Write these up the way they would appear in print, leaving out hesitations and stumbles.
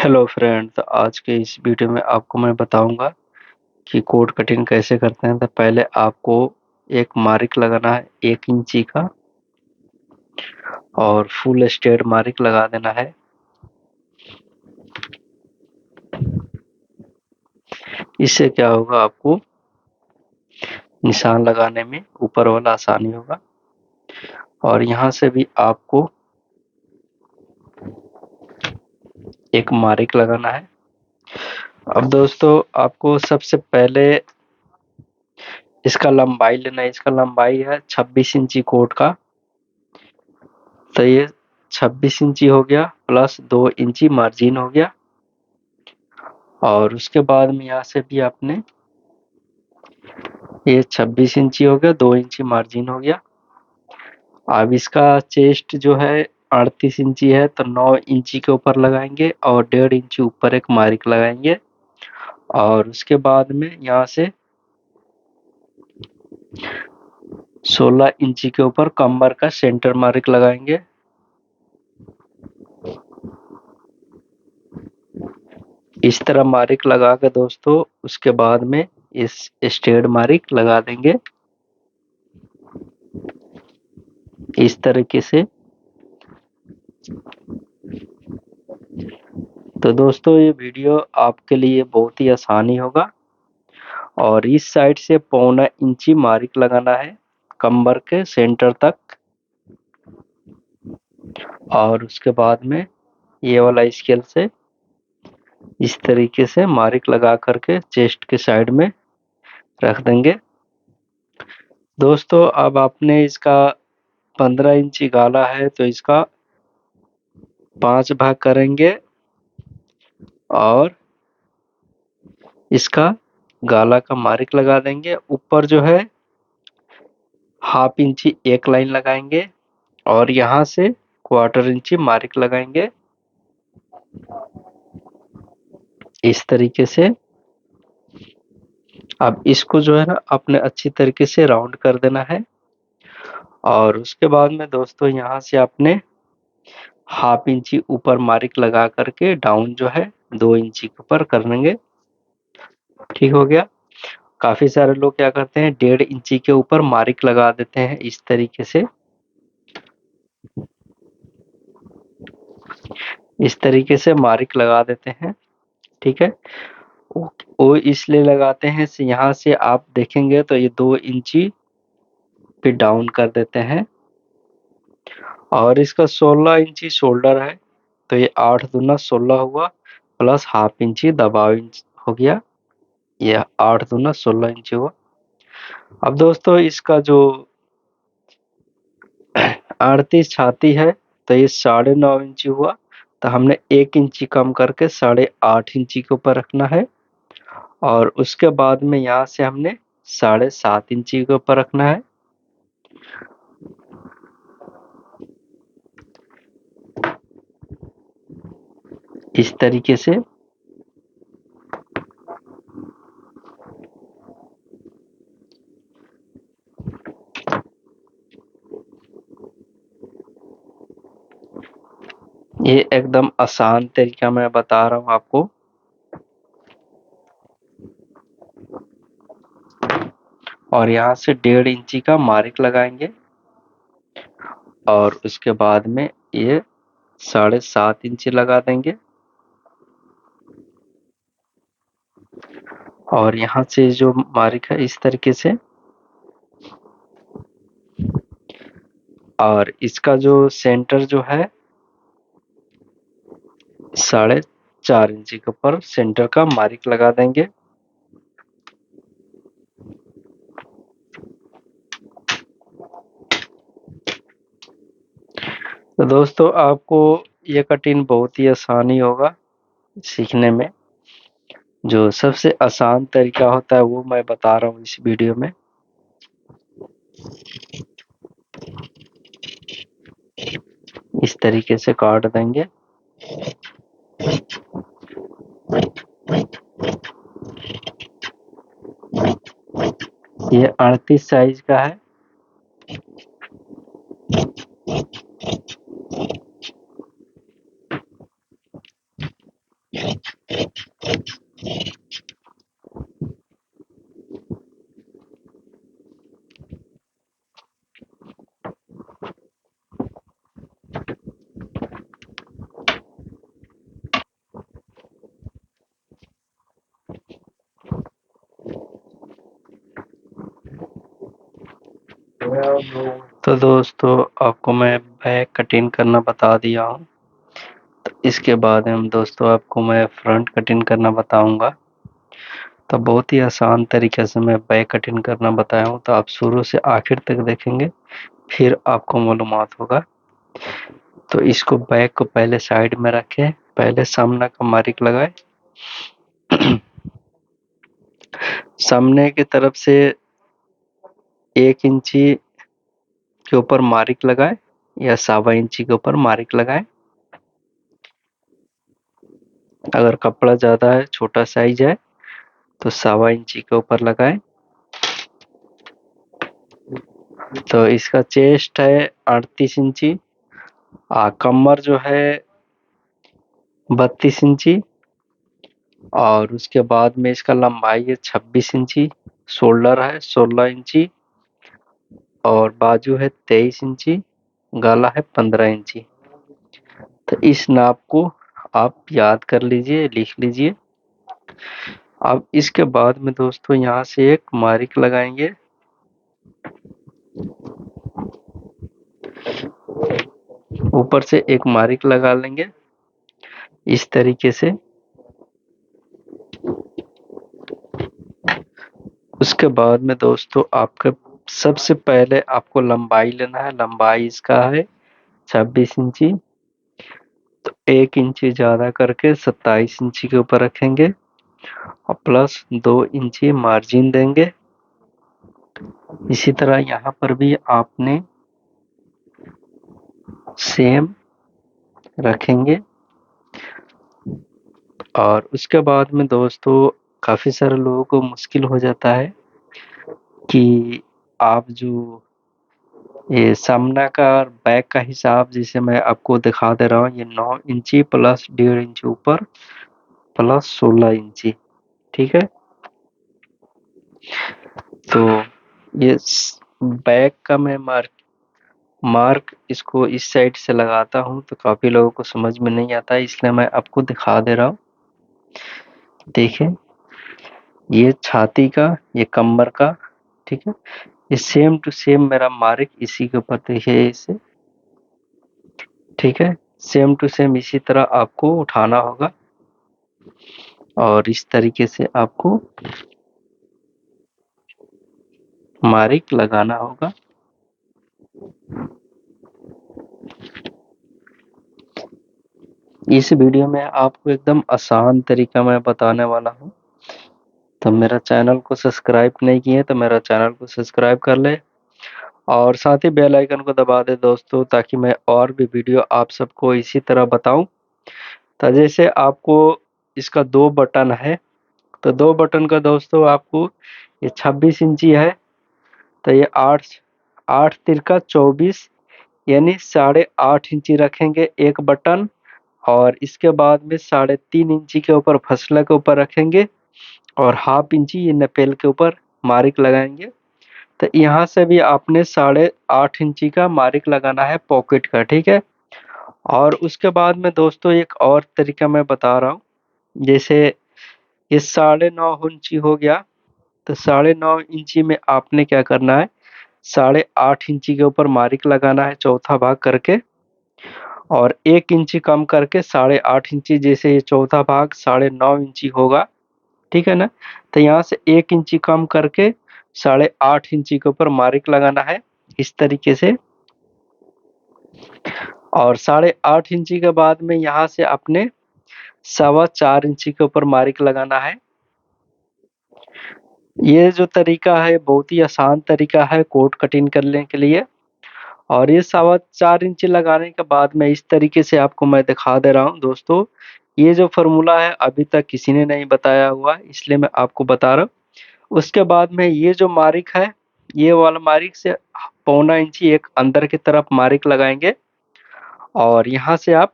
Hello friend, तो आज के इस वीडियो में आपको मैं बताऊंगा कि कोड कटिंग कैसे करते हैं। तो पहले आपको एक मार्क लगाना है 1 इंची का और फुल स्ट्रेट मार्क लगा देना है। इससे क्या होगा, आपको निशान लगाने में ऊपर वाला आसानी होगा। और यहाँ से भी आपको एक मार्क लगाना है। अब दोस्तों, आपको सबसे पहले इसका लंबाई लेना है। इसका लंबाई है 26 इंची कोड का। तो ये 26 इंची हो गया, प्लस 2 इंची मार्जिन हो गया। और उसके बाद में यहाँ से भी आपने ये 26 इंची हो गया, 2 इंची मार्जिन हो गया। अब इसका चेस्ट जो है 38 इंची है, तो 9 इंची के ऊपर लगाएंगे और 1.5 इंची ऊपर एक मार्क लगाएंगे। और उसके बाद में यहाँ से 16 इंची के ऊपर कमर का सेंटर मार्क लगाएंगे। इस तरह मार्क लगा के दोस्तों, उसके बाद में इस स्ट्रेट मार्क लगा देंगे इस तरीके से। तो दोस्तों, ये वीडियो आपके लिए बहुत ही आसानी होगा। और इस साइड से 1.25 इंची मार्क लगाना है कमर के सेंटर तक। और उसके बाद में ये वाला स्केल से इस तरीके से मार्क लगा करके चेस्ट के साइड में रख देंगे। दोस्तों, अब आपने इसका 15 इंची गाला है, तो इसका 5 भाग करेंगे और इसका गाला का मार्क लगा देंगे। ऊपर जो है 1/2 इंची एक लाइन लगाएंगे और यहाँ से 1/4 इंची मार्क लगाएंगे इस तरीके से। अब इसको जो है ना, अपने अच्छी तरीके से राउंड कर देना है। और उसके बाद में दोस्तों, यहाँ से आपने 1/2 इंची ऊपर मार्क लगा करके डाउन जो है 2 इंची के ऊपर कर लेंगे। ठीक हो गया। काफी सारे लोग क्या करते हैं, 1.5 इंची के ऊपर मार्क लगा देते हैं इस तरीके से। इस तरीके से मार्क लगा देते हैं। ठीक है। वो इसलिए लगाते हैं, यहाँ से आप देखेंगे तो ये 2 इंची पे डाउन कर देते हैं। और इसका 16 इंची शोल्डर है, तो ये 8 दूना 16 हुआ, प्लस 1/2 इंची दबाव इंच हो गया। ये 8 दूना 16 इंची हुआ। अब दोस्तों, इसका जो 38 छाती है, तो ये 9.5 इंची हुआ। तो हमने 1 इंची कम करके 8.5 इंची के ऊपर रखना है। और उसके बाद में यहाँ से हमने 7.5 इंची के ऊपर रखना है। इस तरीके से। ये एकदम आसान तरीका मैं बता रहा हूँ आपको। और यहाँ से 1.5 इंची का मार्क लगाएंगे और उसके बाद में ये 7.5 इंची लगा देंगे। और यहाँ से जो मार्क है इस तरीके से। और इसका जो सेंटर जो है 4.5 इंची के ऊपर सेंटर का मार्क लगा देंगे। तो दोस्तों, आपको ये कटिंग बहुत ही आसानी होगा सीखने में। जो सबसे आसान तरीका होता है वो मैं बता रहा हूँ इस वीडियो में। इस तरीके से काट देंगे। ये 38 साइज का है। तो दोस्तों आपको मैं बैक कटिंग करना बता दिया हूँ। तो इसके बाद हम दोस्तों आपको मैं फ्रंट कटिंग करना बताऊंगा। तो बहुत ही आसान तरीके से मैं बैक कटिंग करना बताया हूँ, तो आप शुरू से आखिर तक देखेंगे फिर आपको मालूमात होगा। तो इसको बैक को पहले साइड में रखें, पहले सामने का मार्क लगाए। सामने की तरफ से 1 इंची के ऊपर मार्क लगाए या 1.25 इंची के ऊपर मार्क लगाए। अगर कपड़ा ज़्यादा है, छोटा साइज है, तो 1.25 इंची के ऊपर लगाए। तो इसका चेस्ट है 38 इंची, कमर जो है 32 इंची, और उसके बाद में इसका लंबाई है 26 इंची, शोल्डर है 16 इंची, और बाजू है 23 इंची, गला है 15 इंची। तो इस नाप को आप याद कर लीजिए, लिख लीजिए। अब इसके बाद में दोस्तों यहाँ से एक मार्क लगाएंगे। ऊपर से एक मार्क लगा लेंगे इस तरीके से। उसके बाद में दोस्तों आपका सबसे पहले आपको लंबाई लेना है। लंबाई इसका है 26 इंची, तो 1 इंची ज़्यादा करके 27 इंची के ऊपर रखेंगे और प्लस 2 इंची मार्जिन देंगे। इसी तरह यहाँ पर भी आपने सेम रखेंगे। और उसके बाद में दोस्तों काफ़ी सारे लोगों को मुश्किल हो जाता है कि आप जो ये सामना का और बैक का हिसाब जैसे मैं आपको दिखा दे रहा हूँ, ये 9 इंची प्लस 1.5 इंची ऊपर प्लस 16 इंची, ठीक है। तो ये बैक का मैं मार्क इसको इस साइड से लगाता हूँ तो काफ़ी लोगों को समझ में नहीं आता है, इसलिए मैं आपको दिखा दे रहा हूँ। देखें, ये छाती का, ये कमर का, ठीक है। ये सेम टू सेम मेरा मार्क इसी के ऊपर देखिए इसे, ठीक है। सेम टू सेम इसी तरह आपको उठाना होगा और इस तरीके से आपको मार्क लगाना होगा। इस वीडियो में आपको एकदम आसान तरीका मैं बताने वाला हूँ। तो मेरा चैनल को सब्सक्राइब नहीं किए तो मेरा चैनल को सब्सक्राइब कर ले और साथ ही बेल आइकन को दबा दे दोस्तों, ताकि मैं और भी वीडियो आप सबको इसी तरह बताऊं। तो जैसे आपको इसका 2 बटन है, तो 2 बटन का दोस्तों आपको ये 26 इंची है, तो ये 8 8 तिरका 24 यानी 8.5 इंची रखेंगे एक बटन। और इसके बाद में 3.5 इंची के ऊपर फसला के ऊपर रखेंगे और 1/2 इंची ये नपेल के ऊपर मार्क लगाएंगे। तो यहाँ से भी आपने 8.5 इंची का मार्क लगाना है पॉकेट का, ठीक है। और उसके बाद में दोस्तों एक और तरीका मैं बता रहा हूँ। जैसे ये 9.5 इंची हो गया, तो 9.5 इंची में आपने क्या करना है, 8.5 इंची के ऊपर मार्क लगाना है चौथा भाग करके, और 1 इंची कम करके 8.5 इंची, जैसे ये चौथा भाग 9.5 इंची होगा, ठीक है ना। तो यहाँ से 1 इंची कम करके 8.5 इंची के ऊपर मार्क लगाना है इस तरीके से। और 8.5 इंची के बाद में यहाँ से अपने 4.25 इंची के ऊपर मार्क लगाना है। ये जो तरीका है बहुत ही आसान तरीका है कोट कटिंग करने के लिए। और ये 4.25 इंची लगाने के बाद में इस तरीके से आपको मैं दिखा दे रहा हूँ दोस्तों। ये जो फॉर्मूला है अभी तक किसी ने नहीं बताया हुआ, इसलिए मैं आपको बता रहा हूँ। उसके बाद में ये जो मार्क है, ये वाला मार्क से 1.25 इंची एक अंदर की तरफ मार्क लगाएंगे और यहाँ से आप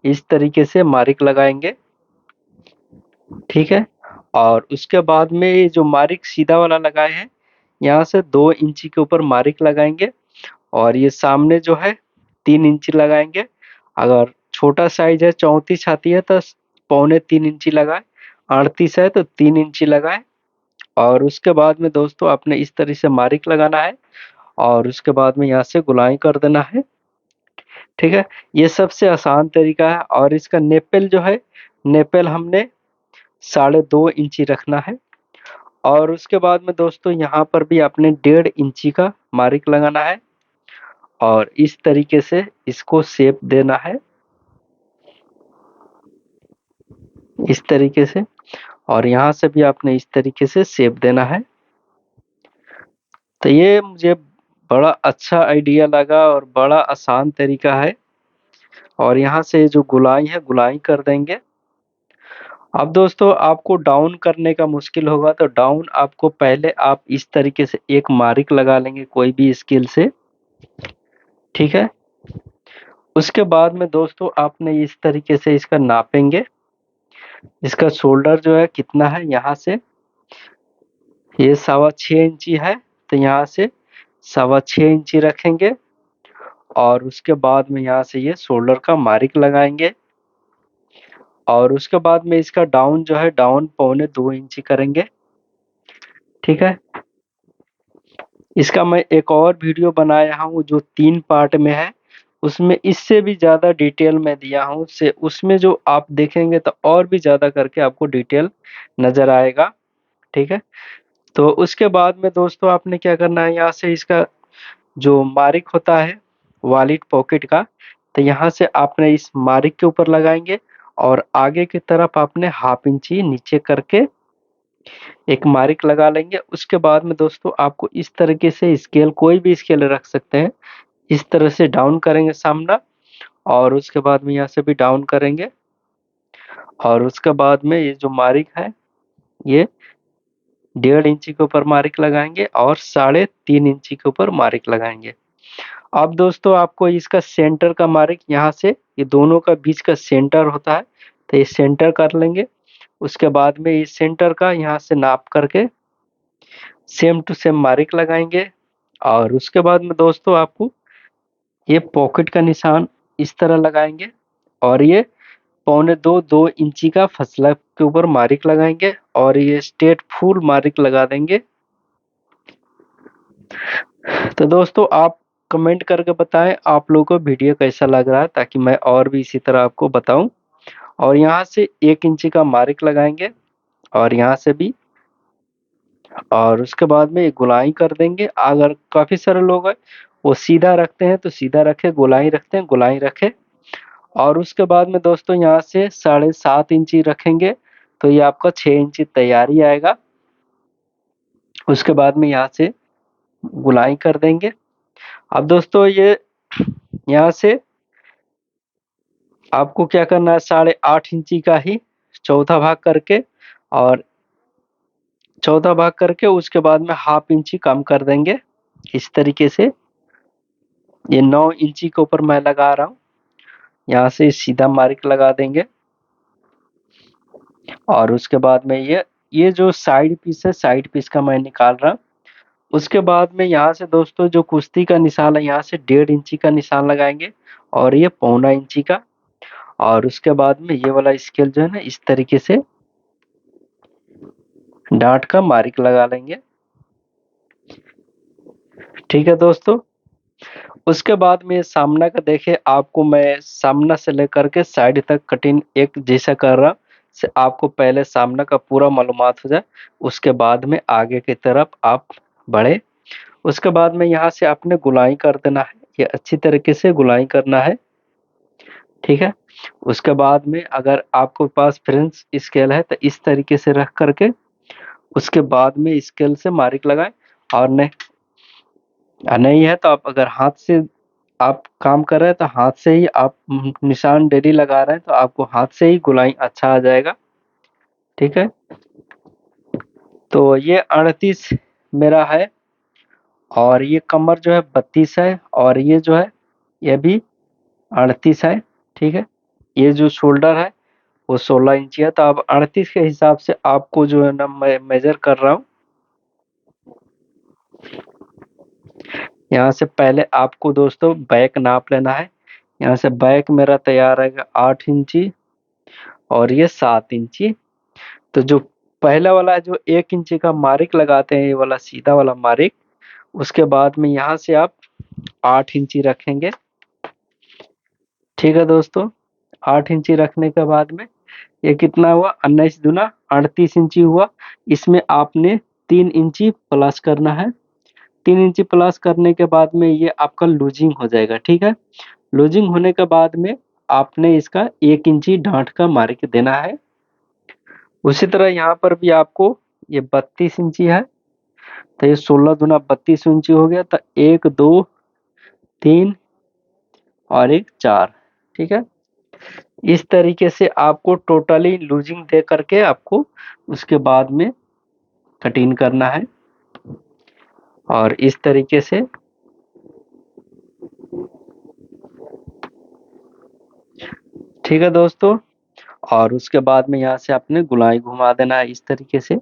इस तरीके से मार्क लगाएंगे, ठीक है। और उसके बाद में ये जो मार्क सीधा वाला लगाए हैं, यहाँ से 2 इंची के ऊपर मार्क लगाएंगे और ये सामने जो है 3 इंची लगाएंगे। अगर छोटा साइज है 34 छाती है तो 3.25 इंची लगाए, 38 है तो 3 इंची लगाए। और उसके बाद में दोस्तों आपने इस तरह से मार्क लगाना है और उसके बाद में यहाँ से गुलाई कर देना है। ठीक है, ये सबसे आसान तरीका है। और इसका नेपेल जो है, नेपेल हमने 2.5 इंची रखना है। और उसके बाद में दोस्तों यहाँ पर भी आपने 1.5 इंची का मार्क लगाना है और इस तरीके से इसको शेप देना है, इस तरीके से। और यहाँ से भी आपने इस तरीके से शेप देना है। तो ये मुझे बड़ा अच्छा आइडिया लगा और बड़ा आसान तरीका है। और यहाँ से जो गुलाई है, गुलाई कर देंगे। अब दोस्तों आपको डाउन करने का मुश्किल होगा तो डाउन आपको पहले आप इस तरीके से एक मार्क लगा लेंगे कोई भी स्केल से। ठीक है, उसके बाद में दोस्तों आपने इस तरीके से इसका नापेंगे। इसका शोल्डर जो है कितना है, यहाँ से ये 6.25 इंची है, तो यहाँ से 6.25 इंची रखेंगे। और उसके बाद में यहाँ से ये शोल्डर का मार्क लगाएंगे। और उसके बाद में इसका डाउन जो है, डाउन 1.25 इंची करेंगे। ठीक है, इसका मैं एक और वीडियो बनाया हूँ जो 3 पार्ट में है, उसमें इससे भी ज़्यादा डिटेल में दिया हूँ। से उसमें जो आप देखेंगे तो और भी ज़्यादा करके आपको डिटेल नज़र आएगा। ठीक है, तो उसके बाद में दोस्तों आपने क्या करना है, यहाँ से इसका जो मार्क होता है वॉलेट पॉकेट का, तो यहाँ से आपने इस मार्क के ऊपर लगाएंगे और आगे की तरफ आपने 1/2 इंची नीचे करके एक मार्क लगा लेंगे। उसके बाद में दोस्तों आपको इस तरीके से स्केल, कोई भी स्केल रख सकते हैं, इस तरह से डाउन करेंगे सामना। और उसके बाद में यहाँ से भी डाउन करेंगे। और उसके बाद में ये जो मार्क है, ये 1.5 इंची के ऊपर मार्क लगाएंगे और 3.5 इंची के ऊपर मार्क लगाएंगे। अब दोस्तों आपको इसका सेंटर का मार्क, यहाँ से ये दोनों का बीच का सेंटर होता है, तो ये सेंटर कर लेंगे। उसके बाद में इस सेंटर का यहाँ से नाप करके सेम टू सेम मार्क लगाएंगे। और उसके बाद में दोस्तों आपको ये पॉकेट का निशान इस तरह लगाएंगे। और ये 2.25 इंची का फसला के ऊपर मार्क लगाएंगे और ये स्ट्रेट फुल मार्क लगा देंगे। तो दोस्तों आप कमेंट करके बताएं आप लोगों को वीडियो कैसा लग रहा है, ताकि मैं और भी इसी तरह आपको बताऊं। और यहाँ से 1 इंची का मार्क लगाएंगे और यहाँ से भी। और उसके बाद में गोलाई कर देंगे। अगर काफी सारे लोग हैं वो सीधा रखते हैं तो सीधा रखे, गोलाई रखते हैं गोलाई रखे। और उसके बाद में दोस्तों यहाँ से 7.5 इंची रखेंगे, तो ये आपका 6 इंची तैयारी आएगा। उसके बाद में यहाँ से गोलाई कर देंगे। अब दोस्तों ये यहाँ से आपको क्या करना है, 8.5 इंची का ही चौथा भाग करके, और चौथा भाग करके उसके बाद में 1/2 इंची कम कर देंगे इस तरीके से। ये 9 इंची के ऊपर मैं लगा रहा हूँ, यहाँ से सीधा मार्क लगा देंगे। और उसके बाद में ये जो साइड पीस है, साइड पीस का मैं निकाल रहा हूँ। उसके बाद में यहाँ से दोस्तों जो कुश्ती का निशान है, यहाँ से 1.5 इंची का निशान लगाएंगे और ये 1/4 इंची का। और उसके बाद में ये वाला स्केल जो है ना, इस तरीके से डांट का मार्क लगा लेंगे। ठीक है दोस्तों, उसके बाद में सामना का देखे, आपको मैं सामना से लेकर के साइड तक कटिंग एक जैसा कर रहा, से आपको पहले सामना का पूरा मालूमात हो जाए, उसके बाद में आगे की तरफ आप बढ़े। उसके बाद में यहाँ से आपने गुलाई कर देना है, ये अच्छी तरीके से गुलाई करना है। ठीक है, उसके बाद में अगर आपके पास फ्रेंच स्केल है तो इस तरीके से रख करके उसके बाद में स्केल से मार्क लगाएं। और नहीं है तो आप अगर हाथ से आप काम कर रहे हैं तो हाथ से ही आप निशान डेली लगा रहे हैं तो आपको हाथ से ही गुलाई अच्छा आ जाएगा। ठीक है, तो ये 38 मेरा है और ये कमर जो है 32 है और ये जो है ये भी 38 है। ठीक है, ये जो शोल्डर है वो 16 इंची है, तो आप 38 के हिसाब से आपको जो है ना मैं मेजर कर रहा हूँ। यहाँ से पहले आपको दोस्तों बैक नाप लेना है। यहाँ से बैक मेरा तैयार रहेगा 8 इंची और ये 7 इंची। तो जो पहला वाला जो 1 इंची का मार्क लगाते हैं, ये वाला सीधा वाला मार्क, उसके बाद में यहाँ से आप 8 इंची रखेंगे। ठीक है दोस्तों, 8 इंची रखने के बाद में ये कितना हुआ, 19 दूना 38 इंची हुआ। इसमें आपने 3 इंची प्लस करना है। 3 इंची प्लस करने के बाद में ये आपका लूजिंग हो जाएगा। ठीक है, लूजिंग होने के बाद में आपने इसका 1 इंची डांठ का मार्क देना है। उसी तरह यहाँ पर भी आपको ये 32 इंची है, तो ये 16 दूना 32 इंची हो गया। तो 1 2 3 और 1 4। ठीक है, इस तरीके से आपको टोटली लूजिंग दे करके आपको उसके बाद में कटिंग करना है। और इस तरीके से ठीक है दोस्तों, और उसके बाद में यहाँ से आपने गुलाई घुमा देना है इस तरीके से।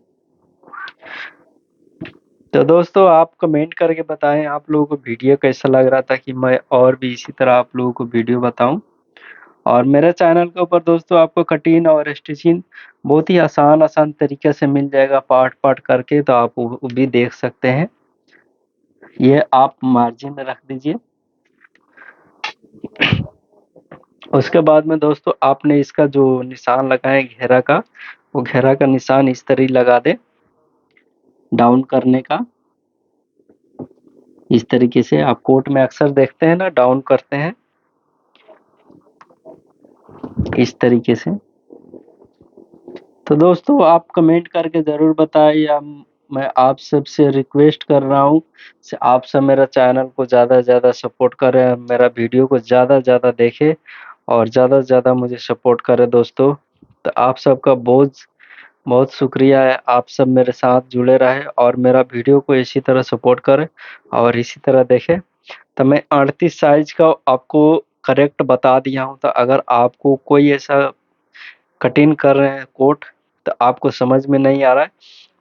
तो दोस्तों आप कमेंट करके बताएं आप लोगों को वीडियो कैसा लग रहा था, कि मैं और भी इसी तरह आप लोगों को वीडियो बताऊं। और मेरे चैनल के ऊपर दोस्तों आपको कटिंग और स्टिचिंग बहुत ही आसान आसान तरीके से मिल जाएगा, पार्ट पार्ट करके, तो आप वो भी देख सकते हैं। ये आप मार्जिन में रख दीजिए। उसके बाद में दोस्तों आपने इसका जो निशान लगाए घेरा का, वो घेरा का निशान इस तरह लगा दे, डाउन करने का। इस तरीके से आप कोट में अक्सर देखते हैं ना, डाउन करते हैं इस तरीके से। तो दोस्तों आप कमेंट करके ज़रूर बताइए। मैं आप सबसे रिक्वेस्ट कर रहा हूँ, आप सब मेरा चैनल को ज़्यादा से ज़्यादा सपोर्ट करें, मेरा वीडियो को ज़्यादा से ज़्यादा देखें और ज़्यादा से ज़्यादा मुझे सपोर्ट करें दोस्तों। तो आप सबका बहुत बहुत शुक्रिया है, आप सब मेरे साथ जुड़े रहे और मेरा वीडियो को इसी तरह सपोर्ट करें और इसी तरह देखें। तो मैं 38 साइज का आपको करेक्ट बता दिया हूँ। तो अगर आपको कोई ऐसा कटिंग कर रहे हैं कोट, तो आपको समझ में नहीं आ रहा है,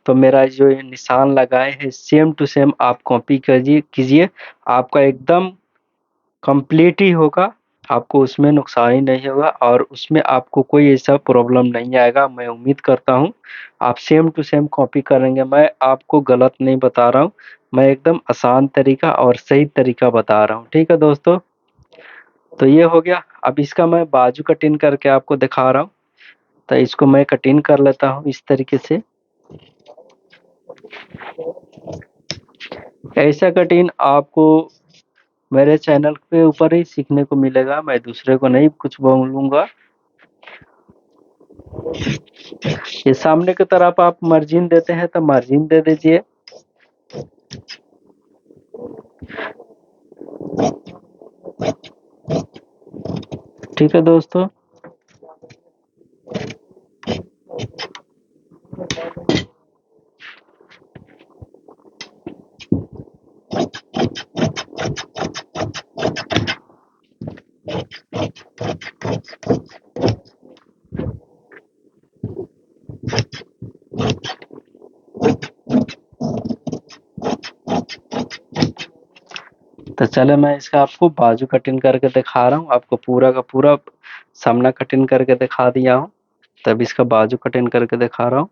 तो मेरा जो ये निशान लगाए हैं सेम टू सेम आप कॉपी कीजिए। आपका एकदम कंप्लीट ही होगा, आपको उसमें नुकसान ही नहीं होगा और उसमें आपको कोई ऐसा प्रॉब्लम नहीं आएगा। मैं उम्मीद करता हूँ आप सेम टू सेम कॉपी करेंगे। मैं आपको गलत नहीं बता रहा हूँ, मैं एकदम आसान तरीका और सही तरीका बता रहा हूँ। ठीक है दोस्तों, तो ये हो गया। अब इसका मैं बाजू कटिंग करके आपको दिखा रहा हूँ। तो इसको मैं कटिंग कर लेता हूँ इस तरीके से। ऐसा कटिंग आपको मेरे चैनल पे ऊपर ही सीखने को मिलेगा, मैं दूसरे को नहीं कुछ बोलूंगा। ये सामने की तरफ आप मार्जिन देते हैं तो मार्जिन दे दीजिए। ठीक है दोस्तों, तो चले मैं इसका आपको बाजू कटिंग करके दिखा रहा हूँ। आपको पूरा का पूरा सामना कटिंग करके दिखा दिया हूँ, तब इसका बाजू कटिंग करके दिखा रहा हूँ।